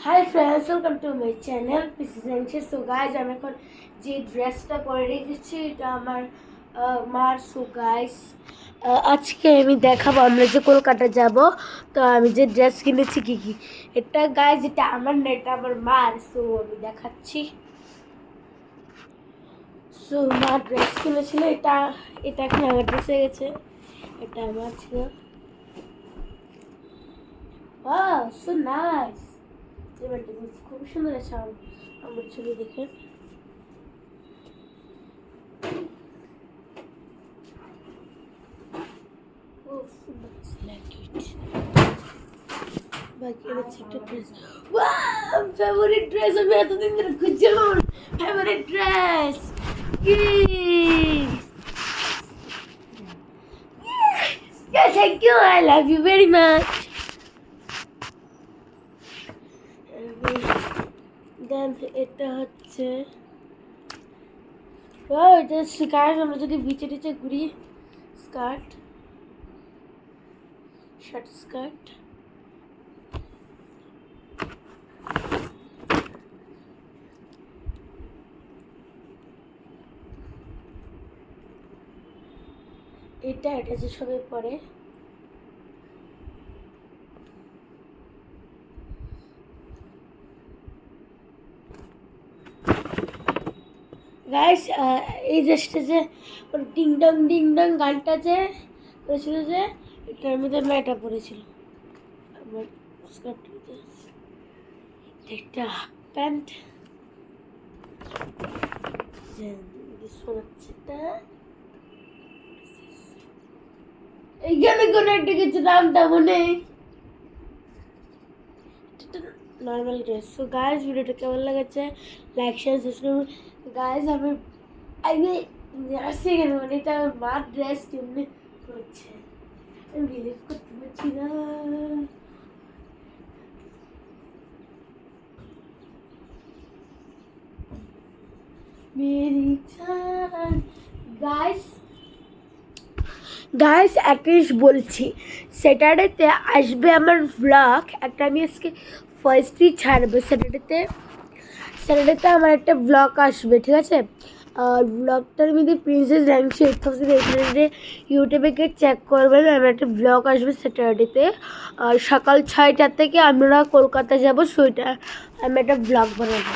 High friends, welcome to my channel PC sense. So guys, আমি এখন যে ড্রেসটা পরে রেখেছি এটা আমার মার। সো গাইজ, আজকে আমি দেখাবো আমরা যে কলকাতা যাব, তো আমি যে ড্রেস কিনেছি কী কী। এটা গাইজ, এটা আমার না, এটা আমার মার। সো আমি দেখাচ্ছি। সো মা ড্রেস কিনেছিল, এটা এটা এখন আমার ড্রেস হয়ে গেছে। এটা আমার ছিল। Wow, so nice. এবার খুব সুন্দর আছে আমার ছবি দেখে। ফেভারিট ড্রেস আমি এতদিন ধরে খুঁজছিলাম। Favourite dress, thank you, I love you very much. Then এটা হচ্ছে এটা স্কার্ট। আমরা যদি বিচে টিচে ঘুরি, স্কার্ট, শার্ট স্কার্ট। এটা যে সবাই পরে। গাইস, এই ড্রেসটা যে ডিং ডং গানটা যে করেছিল, যে এটার মধ্যে না এটা পরেছিল আমার স্কার্ট। একটা প্যান্ট, এইখানে কোনো একটা কিছু নামটা মনে নর্মাল ড্রেস। সো গাইজ, ভিডিওটা কেমন লাগছে লাইক শেয়ার সাবস্ক্রাইব। গাইজ, আমি আসছি কেন, মানে এটা আমার মার ড্রেস কেমনি হচ্ছে আমি বিলিভ করতে পারছি না। মেরি জান। গাইস একইশ বলছি, স্যাটারডেতে আসবে আমার ভ্লগ একটা। আমি আজকে ফার্স্টই ছাড়বো স্যাটারডেতে আমার একটা ভ্লগ আসবে, ঠিক আছে? আর ভ্লগটার মধ্যে প্রিন্সেস র্যাঙ্কশি 8800 ইউটিউবে গিয়ে চেক করবেন। আমার একটা ভ্লগ আসবে স্যাটারডেতে, আর সকাল 6টা থেকে আমরা কলকাতা যাবো। সেটা আমি একটা ভ্লগ বানাবো।